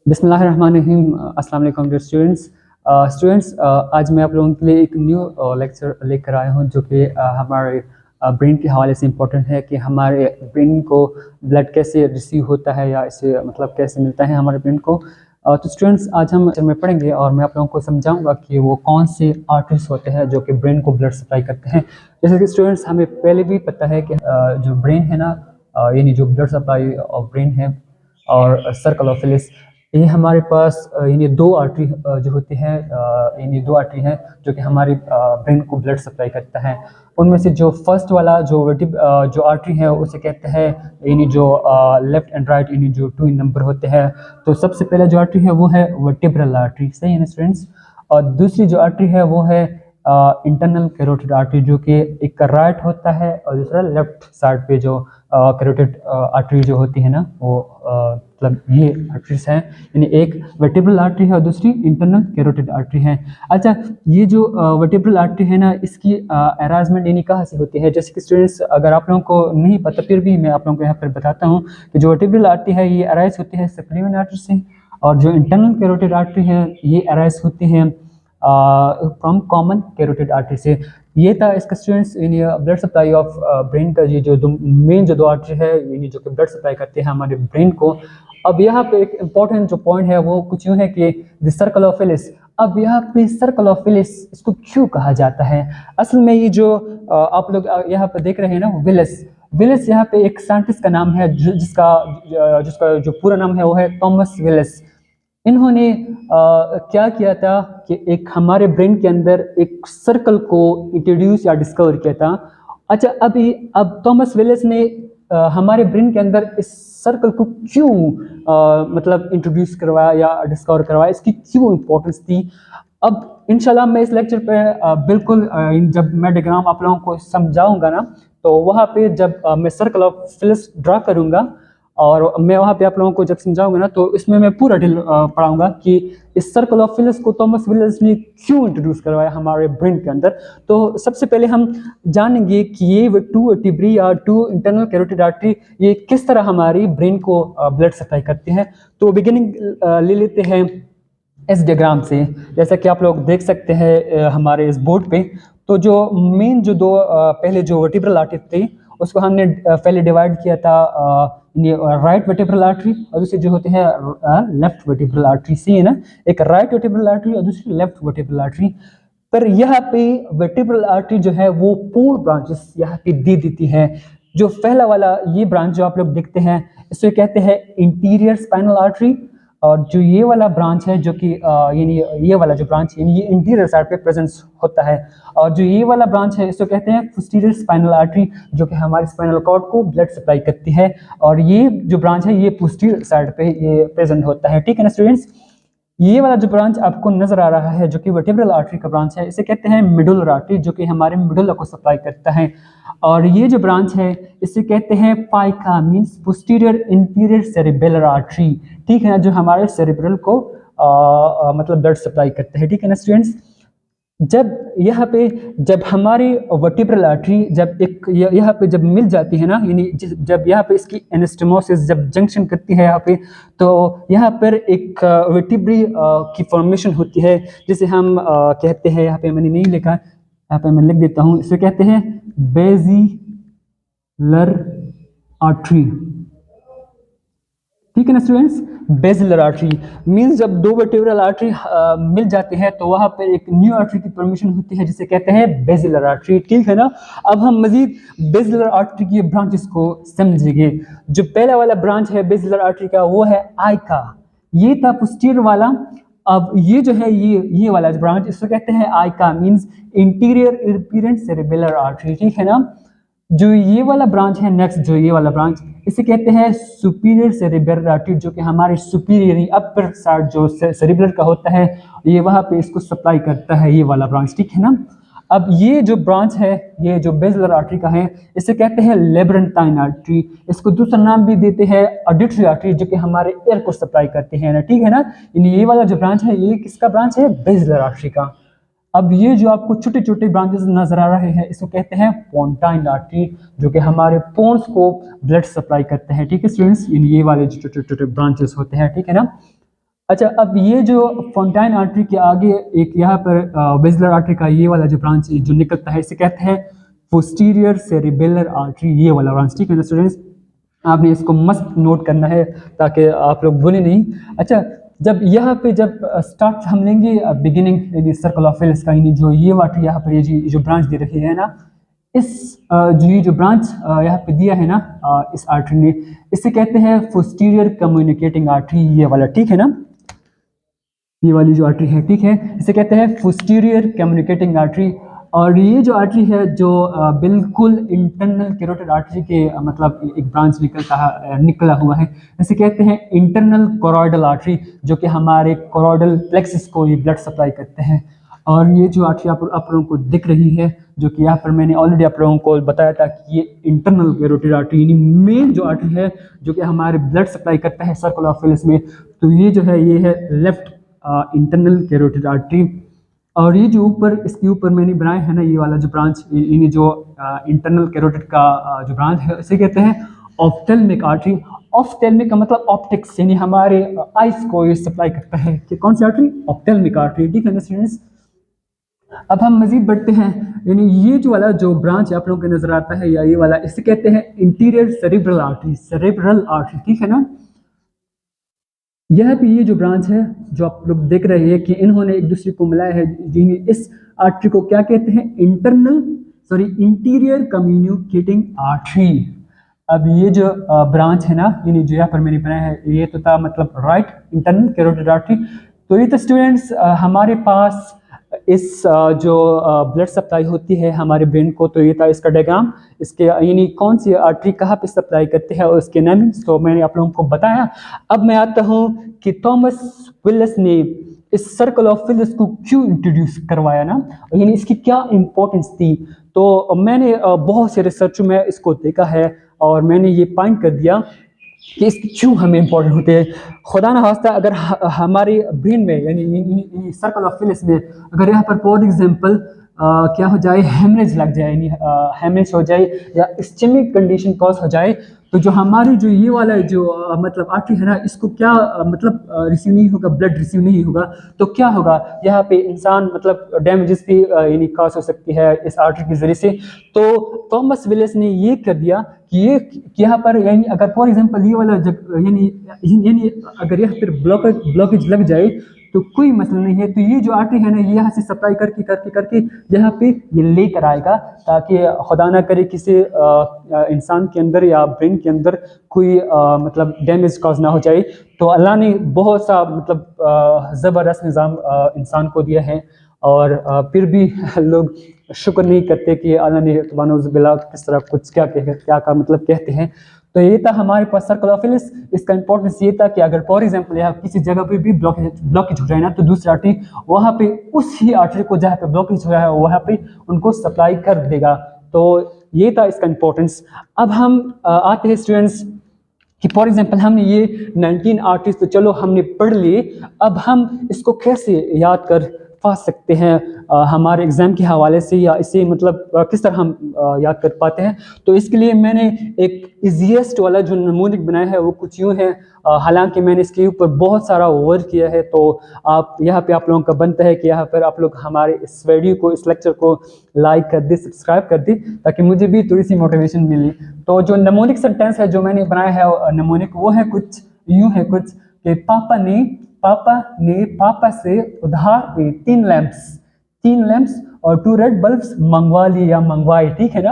बिस्मिल्लाहिर्रहमानिर्रहीम। अस्सलाम वालेकुम डियर स्टूडेंट्स। आज मैं आप लोगों के लिए एक न्यू लेक्चर लेकर आया हूं जो कि हमारे ब्रेन के हवाले से इम्पोर्टेंट है कि हमारे ब्रेन को ब्लड कैसे रिसीव होता है या इसे मतलब कैसे मिलता है हमारे ब्रेन को। तो स्टूडेंट्स, आज हम में पढ़ेंगे और मैं आप लोगों को समझाऊंगा कि वो कौन से आर्टरीज होते हैं जो कि ब्रेन को ब्लड सप्लाई करते हैं। जैसे कि स्टूडेंट्स, हमें पहले भी पता है कि जो ब्रेन है ना, यानी जो ब्लड सप्लाई ऑफ ब्रेन है और सर्कल ऑफ फिलिस, ये हमारे पास यानी दो आर्टरी जो होती हैं, यानी दो आर्टरी हैं जो कि हमारे ब्रेन को ब्लड सप्लाई करता है। उनमें से जो फर्स्ट वाला जो आर्टरी है उसे कहते हैं, यानी जो लेफ्ट एंड राइट यानी जो 2 नंबर होते हैं। तो सबसे पहले जो आर्टरी है वो है वर्टिब्रल आर्टरी, सही है ना स्टूडेंट्स। और दूसरी जो आर्टरी है वो है इंटरनल कैरोटिड आर्टरी, जो कि एक राइट होता है और दूसरा लेफ्ट साइड पे जो कैरोटिड आर्टरी जो होती है ना वो मतलब ये आर्टरीज हैं, यानी एक वर्टिब्रल आर्टरी है और दूसरी इंटरनल कैरोटिड आर्टरी है। अच्छा, ये जो वर्टिब्रल आर्टरी है ना, इसकी अरेंजमेंट यानी कहाँ से होती है? जैसे कि स्टूडेंट्स, अगर आप लोगों को नहीं पता फिर भी मैं आप लोगों को यहाँ पर बताता हूँ कि जो वर्टिब्रल आर्टरी है ये अराइज होती है सप्लीमेंट आर्टरी से, और जो इंटरनल कैरोटिड आर्टरी है ये अराइज होती है फ्रॉम कॉमन कैरोटिड आर्टरी से। ये था इसका students in blood supply of brain का ये जो मेन जो दो आर्टरी है यानी जो कि ब्लड सप्लाई करते हैं हमारे ब्रेन को। अब यहाँ पे एक इम्पॉर्टेंट जो पॉइंट है वो कुछ यूँ है कि द सर्कल ऑफ फिलिस। अब यहाँ पे सर्कल ऑफ फिलिस इसको क्यों कहा जाता है? असल में ये जो आप लोग यहाँ पे देख रहे हैं ना, विलिस विलिस यहाँ पे एक साइंटिस्ट का नाम है जिसका जो पूरा नाम है वो है थॉमस विलिस। इन्होंने क्या किया था कि एक हमारे ब्रेन के अंदर एक सर्कल को इंट्रोड्यूस या डिस्कवर किया था। अच्छा, अब थॉमस विलिस ने हमारे ब्रेन के अंदर इस सर्कल को क्यों मतलब इंट्रोड्यूस करवाया या डिस्कवर करवाया, इसकी क्यों इम्पोर्टेंस थी? अब इंशाल्लाह मैं इस लेक्चर पे बिल्कुल जब मैं डायग्राम आप लोगों को समझाऊंगा ना, तो वहाँ पे जब मैं सर्कल ऑफ फिलिस ड्रा करूंगा और मैं वहाँ पे आप लोगों को जब समझाऊंगा ना, तो इसमें मैं पूरा डिटेल पढ़ाऊंगा कि इस सर्कल ऑफ फिलिस को थॉमस विलिस ने क्यों इंट्रोड्यूस करवाया हमारे ब्रेन के अंदर। तो सबसे पहले हम जानेंगे कि ये टू वर्टिब्री या टू इंटरनल कैरोटिड आर्टरी ये किस तरह हमारी ब्रेन को ब्लड सप्लाई करते हैं। तो बिगिनिंग ले लेते हैं इस डायग्राम से। जैसा कि आप लोग देख सकते हैं हमारे इस बोर्ड पे, तो जो मेन जो दो पहले जो वर्टिब्रल आर्टरी थी उसको हमने पहले डिवाइड किया था राइट वर्टिब्रल आर्टरी और दूसरी जो होते हैं लेफ्ट वर्टिब्रल आर्टरी, सी है ना, एक राइट वर्टिब्रल आर्टरी और दूसरी लेफ्ट वर्टिब्रल आर्टरी। पर यहाँ पे वर्टिब्रल आर्टरी जो है वो 4 ब्रांचेस यहाँ पे दे देती है। जो पहला वाला ये ब्रांच जो आप लोग देखते हैं इसे कहते हैं इंटीरियर स्पाइनल आर्टरी, और जो ये वाला ब्रांच है जो कि यानी ये वाला जो ब्रांच यानी ये इंटीरियर साइड पे प्रेजेंस होता है, और जो ये वाला ब्रांच है इसको कहते हैं पोस्टीरियर स्पाइनल आर्टरी जो कि हमारे स्पाइनल कॉर्ड को ब्लड सप्लाई करती है, और ये जो ब्रांच है ये पोस्टीरियर साइड पे ये प्रेजेंट होता है। ठीक है ना स्टूडेंट्स, ये वाला जो ब्रांच आपको नजर आ रहा है जो कि वर्टिब्रल आर्टरी का ब्रांच है इसे कहते हैं मिडुलर आर्टरी जो कि हमारे मिडुला को सप्लाई करता है, और ये जो ब्रांच है इसे कहते हैं PICA means posterior inferior cerebellar artery. ठीक है ना, जो हमारे सेरिब्रल को मतलब ब्लड सप्लाई करते हैं। ठीक है ना स्टूडेंट्स, जब यहाँ पे जब हमारी वर्टिब्रल आर्टरी जब एक यहाँ पे जब मिल जाती है ना, यानी जब यहाँ पे इसकी एनास्टोमोसिस जब जंक्शन करती है यहाँ पे, तो यहाँ पर एक वर्टिब्री की फॉर्मेशन होती है जिसे हम कहते हैं, यहाँ पे मैंने नहीं लिखा, यहाँ पे मैं लिख देता हूँ, इसे कहते हैं बेसिलर आर्टरी। ठीक है ना स्टूडेंट्स, बेसिलर आर्टरी मींस जब दो वर्टिब्रल आर्टरी मिल जाते हैं तो वहां पर एक न्यू आर्टरी की फॉर्मेशन होती है जिसे कहते हैं बेसिलर आर्टरी। ठीक है ना, अब हम मजीद बेसिलर आर्टरी की ब्रांचेस को समझेंगे। जो पहला वाला ब्रांच है बेसिलर आर्टरी का वो है आइका, ये था पोस्टीरियर वाला। अब ये जो है ये वाला ब्रांच इसको कहते हैं आइका मींस इंटीरियर इर्पिरेंट सेरिबेलर आर्टरी। ठीक है ना, जो ये वाला ब्रांच है नेक्स्ट जो ये वाला ब्रांच इसे कहते हैं सुपीरियर सेरिब्रल आर्टरी जो कि हमारे सुपीरियर अपर साइड जो सेरिब्रल का होता है ये वहां पे इसको सप्लाई करता है ये वाला ब्रांच। ठीक है ना, अब ये जो ब्रांच है ये जो बेसिलर आर्टरी का है इसे कहते हैं लेब्रेंटाइन आर्टरी, इसको दूसरा नाम भी देते हैं ऑडिटरी आर्टरी जो कि हमारे एयर को सप्लाई करते हैं ना। ठीक है ना, ये वाला जो ब्रांच है ये किसका ब्रांच है? बेसिलर आर्टरी का। अब ये जो आपको छोटे छोटे ब्रांचेस नजर आ रहे हैं इसको कहते हैं पोंटाइन आर्टरी जो कि हमारे पोन्स को ब्लड सप्लाई करते हैं। ठीक है स्टूडेंट्स, ये वाले जो छोटे छोटे ब्रांचेस होते हैं। ठीक है ना, अच्छा, अब ये जो फोंटाइन आर्टरी के आगे एक यहाँ पर वेस्लर आर्टरी का ये वाला जो ब्रांच जो निकलता है इसे कहते हैं पोस्टीरियर सेरिबेलर आर्टरी, ये वाला ब्रांच। ठीक है ना स्टूडेंट्स, आपने इसको मस्त नोट करना है ताकि आप लोग भूलें नहीं। अच्छा, जब यहाँ पे जब स्टार्ट हम लेंगे बिगिनिंग यानी सर्कल ऑफ विल्स का, यानी जो ये वाटर यहाँ पर ये जो ब्रांच दे रखी है ना, इस जो ये जो ब्रांच यहाँ पे दिया है ना इस आर्टरी ने, इसे कहते हैं पोस्टीरियर कम्युनिकेटिंग आर्टरी, ये वाला। ठीक है ना, ये वाली जो आर्टरी है, ठीक है, इसे कहते हैं पोस्टीरियर कम्युनिकेटिंग आर्टरी। और ये जो आर्टरी है जो बिल्कुल इंटरनल कैरोटिड आर्टरी के मतलब एक ब्रांच निकला हुआ है, इसे कहते हैं इंटरनल कोरोइडल आर्टरी, जो कि हमारे कोरोइडल प्लेक्सिस को ये ब्लड सप्लाई करते हैं। और ये जो आर्टरी आप लोगों को दिख रही है, जो कि यहाँ पर मैंने ऑलरेडी आप लोगों को बताया था कि ये इंटरनल कैरोटिड आर्टरी यानी मेन जो आर्टरी है जो कि हमारे ब्लड सप्लाई करता है सर्कल ऑफ विल्स में, तो ये जो है ये है लेफ्ट इंटरनल कैरोटिड आर्टरी। और ये जो ऊपर इसके ऊपर मैंने बनाया है ना ये वाला जो ब्रांच, यानी जो इंटरनल कैरोटिड का जो ब्रांच है इसे कहते हैं ऑफ्थेल्मिक आर्टरी। ऑफ्थेल्मिक का मतलब ऑप्टिक्स, यानी हमारे आइस को ये सप्लाई करता है कि कौन सी आर्टरी, ऑफ्थेल्मिक आर्टरी। ठीक है ना स्टूडेंट्स, अब हम मजीद बढ़ते हैं, यानी ये जो वाला जो ब्रांच आप लोगों को नजर आता है या ये वाला, इसे कहते हैं interior cerebral artery, cerebral artery. ठीक है ना, यह भी ये जो ब्रांच है जो आप लोग देख रहे हैं कि इन्होंने एक दूसरे को मिलाया है, इस आर्टरी को क्या कहते हैं, इंटीरियर कम्युनिकेटिंग आर्टरी। अब ये जो ब्रांच है ना, यानी जो यहाँ पर मैंने बनाया है, ये तो था मतलब राइट इंटरनल कैरोटिड आर्टरी। तो ये तो स्टूडेंट्स हमारे पास इस जो ब्लड सप्लाई होती है हमारे ब्रेन को, तो ये था इसका डायग्राम, इसके यानी कौन सी आर्टरी कहाँ पे सप्लाई करते हैं और उसके नेम्स तो मैंने आप लोगों को बताया। अब मैं आता हूँ कि थॉमस विलिस ने इस सर्कल ऑफ विलिस को क्यों इंट्रोड्यूस करवाया ना, यानी इसकी क्या इंपॉर्टेंस थी। तो मैंने बहुत से रिसर्च में इसको देखा है और मैंने ये पॉइंट कर दिया कि इसकी क्यों हमें इंपॉर्टेंट होते हैं। खुदा ना खास्ता अगर हमारे ब्रेन में यानी सर्कल ऑफ विलिस में अगर यहाँ पर फॉर एग्जांपल क्या हो जाए, हेमरेज लग जाए, यानी हेमरेज हो जाए या स्टमक कंडीशन कॉज हो जाए, तो जो हमारी जो ये वाला जो मतलब आर्टरी है ना, इसको क्या मतलब रिसीव नहीं होगा, ब्लड रिसीव नहीं होगा, तो क्या होगा यहाँ पे इंसान मतलब डैमेजेस भी यानी कॉज हो सकती है इस आर्टरी के जरिए से। तो थॉमस विलिस ने ये कर दिया कि ये यहाँ पर यानी अगर फॉर एग्जांपल ये वाला यानी अगर यहाँ पर ब्लॉकेज लग जाए तो कोई मसला नहीं है, तो ये जो आर्टरी है ना ये यहाँ से सप्लाई करके करके करके यहाँ पे ये लेकर आएगा, ताकि खुदा ना करे किसी इंसान के अंदर या ब्रेन के अंदर कोई मतलब डैमेज कॉज ना हो जाए। तो अल्लाह ने बहुत सा मतलब ज़बरदस्त निज़ाम इंसान को दिया है, और फिर भी लोग शुक्र नहीं करते कि अल्लाह ने तबानुज़बिल्लाह किस तरह कुछ क्या का मतलब कहते हैं। तो ये था हमारे पास सर्कल ऑफ विलिस। इसका इंपॉर्टेंस ये था कि अगर फॉर एग्जांपल यहाँ किसी जगह पे भी ब्लॉकेज हो जाए ना, तो दूसरी आर्टरी वहाँ पे उस ही आर्टरी को जहाँ पे ब्लॉकेज हो है वहाँ पे उनको सप्लाई कर देगा। तो ये था इसका इंपॉर्टेंस। अब हम आते हैं स्टूडेंट्स कि फॉर एग्जांपल हमने ये 19 आर्टरीज तो चलो हमने पढ़ लिए, अब हम इसको कैसे याद कर पा सकते हैं हमारे एग्जाम के हवाले से, या इसे मतलब किस तरह हम याद कर पाते हैं। तो इसके लिए मैंने एक इजीएस्ट वाला जो नमूनिक बनाया है वो कुछ यूँ है, हालांकि मैंने इसके ऊपर बहुत सारा वर्क किया है, तो आप यहाँ पे आप लोगों का बनता है कि यहाँ पर आप लोग हमारे इस वीडियो को, इस लेक्चर को लाइक कर दे, सब्सक्राइब कर दे, ताकि मुझे भी थोड़ी सी मोटिवेशन मिले। तो जो नमूनिक सेंटेंस है जो मैंने बनाया है नमूनिक, वो है कुछ यूँ है कुछ कि पापा ने पापा से उधार पे 3 लैंप्स और 2 रेड बल्ब्स मंगवा लिए या मंगवाए। ठीक है ना,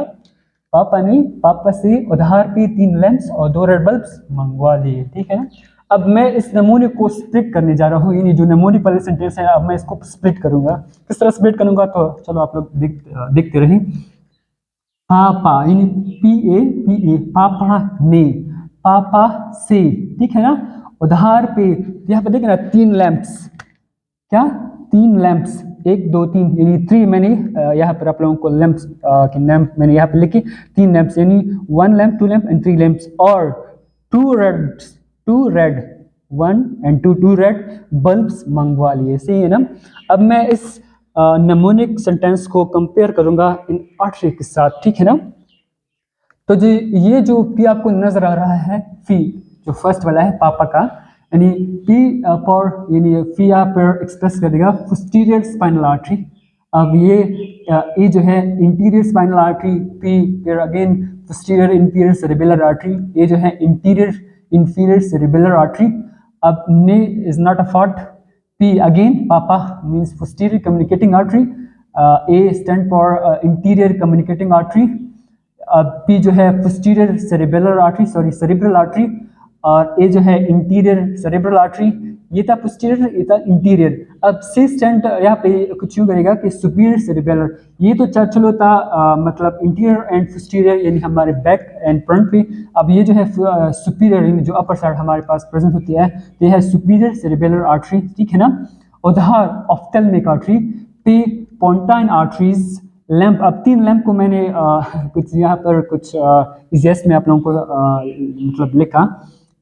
पापा ने पापा से उधार पे 3 लैंप्स और 2 रेड बल्ब्स मंगवा लिए। ठीक है ना, अब मैं इस नमूने को स्प्लिट करने जा रहा हूँ, यानी जो नमूने वाले सेंटेंस है अब मैं इसको स्प्लिट करूंगा। किस तरह स्प्लिट करूंगा तो चलो आप लोग देखते रहें। पापा यानी PA पापा से, ठीक है ना, उधार पे यहाँ पे देखें ना 3 लैंप्स, क्या 3 लैंप्स 1 2 3 यानी 3 मैंने यहाँ पर आप लोगों को लैंप्स के नाम मैंने यहाँ पे लिखे 3 लैंप्स यानी 1 लैंप 2 लैंप एंड 3 लैंप्स और 2 रेड 1 एंड 2 रेड बल्ब्स मंगवा लिए। सही है ना। अब मैं इस नमूनिक सेंटेंस को कंपेयर करूंगा इन आर्टरी के साथ। ठीक है ना, तो जी ये जो पी आपको नजर आ रहा है, फी जो फर्स्ट वाला है पापा का, यानी पी पर यानी फी यहाँ पर एक्सप्रेस कर देगा पोस्टीरियर स्पाइनल आर्टरी। अब ये जो है इंटीरियर स्पाइनल आर्टरी, पी फिर again posterior inferior cerebellar artery, ये जो है इंटीरियर inferior cerebellar artery. अब ने is not a fault. P again papa means posterior communicating artery. A stand for interior communicating artery. P जो है posterior cerebellar artery, sorry cerebral artery, और A जो है interior cerebral artery. ये था posterior, ये था interior. अब C stand यहाँ पे कुछ यूँ करेगा कि superior cerebellar. ये तो चलो था मतलब इंटीरियर एंड पोस्टीरियर यानी हमारे बैक एंड फ्रंट पे। अब ये जो है सुपीरियर जो अपर साइड हमारे पास प्रेजेंट होती है तो ये है सुपीरियर सेरेबेलर आर्टरी, ठीक है ना। उधर ऑफ्थेल्मिक आर्टरी पे पोंटाइन आर्टरीज लैंप। अब 3 लैंप को मैंने कुछ यहाँ पर कुछ इजिएस्ट में आप लोगों को मतलब लिखा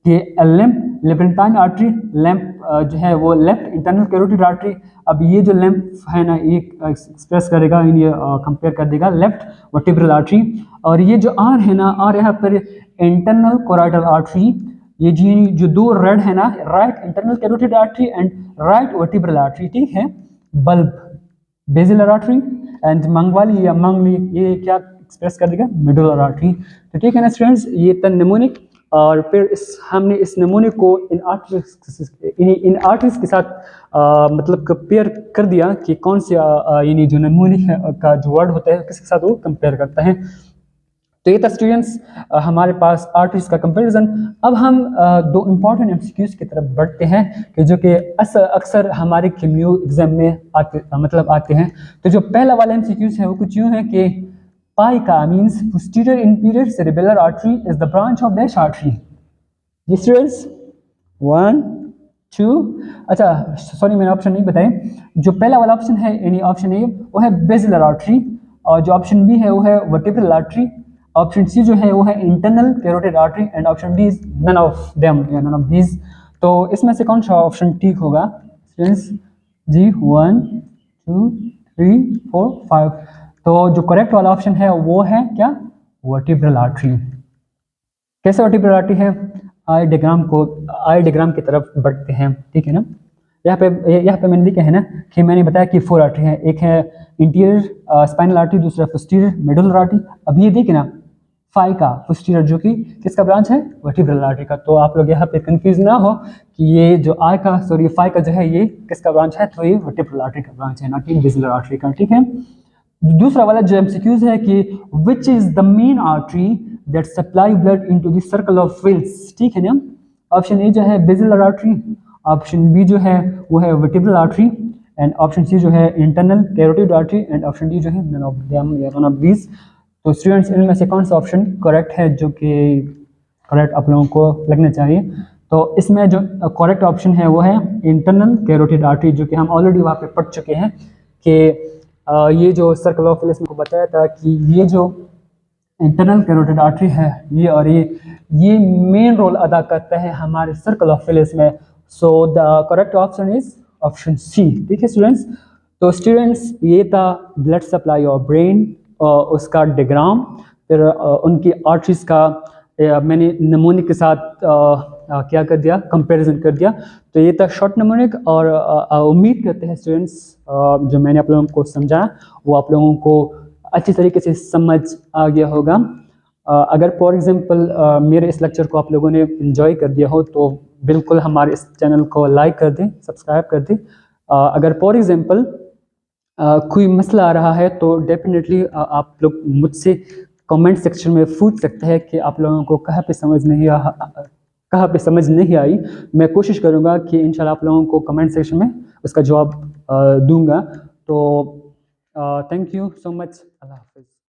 कि लैंप लेब्रेंटाइन आर्टरी, लैंप जो है वो लेफ्ट इंटरनल कैरोटिड आर्टरी। अब ये जो लैंप है ना ये एक्सप्रेस करेगा, ये कंपेयर कर देगा लेफ्ट वर्टिब्रल आर्टरी। और ये जो आर है ना, आर यहाँ पर इंटरनल कोराइडल आर्टरी। ये जो 2 रेड है ना, right internal carotid artery and right vertebral artery, ठीक है। बल्ब बेसिलर आर्टरी एंड मंगवाली या मंगली ये क्या एक्सप्रेस कर देगा मिडुलर आर्टरी। तो ठीक है ना स्टूडेंट्स, ये था निमोनिक। और फिर हमने इस नमूने को इन आर्टरीज के साथ मतलब कंपेयर कर दिया कि कौन से यानी जो नमूने का जो वर्ड होता है किसके साथ वो कंपेयर करता है। तो ये था स्टूडेंट्स हमारे पास आर्टरीज का कंपैरिजन। अब हम 2 इम्पॉर्टेंट एमसीक्यूज की तरफ बढ़ते हैं कि जो कि अक्सर हमारे केमियो एग्जाम में आते हैं। तो जो पहला वाला एमसीक्यूज है वो कुछ यूँ है कि PICA means posterior inferior cerebellar artery is the branch of dash artery. Yes students, 1 2। अच्छा सॉरी मैंने ऑप्शन नहीं बताए। जो पहला वाला ऑप्शन है यानी ऑप्शन ए वो है बेसिलर आर्टरी, और जो ऑप्शन बी है वो है वर्टिब्रल आर्टरी, ऑप्शन सी जो है वो है internal carotid artery, and option D is none of them या नन ऑफ दीज। तो इसमें से कौन सा ऑप्शन ठीक होगा स्टूडेंट्स जी? 1 2 3 4 5। तो जो करेक्ट वाला ऑप्शन है वो है क्या? Vertebral artery. कैसे वर्टिब्रल आर्टरी है? आई डायग्राम की तरफ बढ़ते हैं, ठीक है ना। यहाँ पे मैंने लिखा है ना कि मैंने बताया कि 4 आर्टरी है, एक है इंटीरियर स्पाइनल आर्टरी, दूसरा पोस्टीरियर मेडुलर आर्टरी। अब ये देखिए ना फाइका पोस्टीरियर जो कि किसका ब्रांच है? वर्टिब्रल आर्टरी का। तो आप लोग यहाँ पे कंफ्यूज ना हो कि ये जो फाइका जो है ये किसका ब्रांच है, तो ये वर्टिब्रल आर्टरी का ब्रांच है, ना कि बेसिलर आर्टरी का, ठीक है। दूसरा वाला जो एमसीक्यूज है कि which is the main artery that supply blood into the circle of Willis, ठीक है ना। ऑप्शन ए जो है बेसिलर आर्टरी, ऑप्शन बी जो है वो है vertebral artery, and option C जो है internal carotid artery, and option D जो है नन ऑफ देम या नन ऑफ दीज। तो स्टूडेंट्स इनमें से कौन सा ऑप्शन करेक्ट है जो कि करेक्ट आप लोगों को लगना चाहिए? तो इसमें जो करेक्ट ऑप्शन है वो है इंटरनल कैरोटिड आर्टरी, जो कि हम ऑलरेडी वहाँ पे पढ़ चुके हैं कि ये जो सर्कल ऑफ विल्स को बताया था कि ये जो इंटरनल कैरोटिड आर्टरी है ये मेन रोल अदा करता है हमारे सर्कल ऑफ विल्स में। So the correct option is option C, ठीक है स्टूडेंट्स। तो स्टूडेंट्स ये था ब्लड सप्लाई ऑफ ब्रेन, उसका डायग्राम, फिर उनकी आर्टरीज का मैंने नमूने के साथ क्या कर दिया, कंपैरिजन कर दिया। तो ये था शॉर्ट नमूनिक, और उम्मीद करते हैं स्टूडेंट्स जो मैंने आप लोगों को समझाया वो आप लोगों को अच्छी तरीके से समझ आ गया होगा। अगर फॉर एग्जांपल मेरे इस लेक्चर को आप लोगों ने एंजॉय कर दिया हो तो बिल्कुल हमारे इस चैनल को लाइक कर दें, सब्सक्राइब कर दें। अगर फॉर एग्जांपल कोई मसला आ रहा है तो डेफिनेटली आप लोग मुझसे कमेंट सेक्शन में पूछ सकते हैं कि आप लोगों को कहाँ पे समझ नहीं आई। मैं कोशिश करूँगा कि इंशाल्लाह आप लोगों को कमेंट सेक्शन में उसका जवाब दूंगा। तो थैंक यू सो मच। अल्लाह हाफिज़।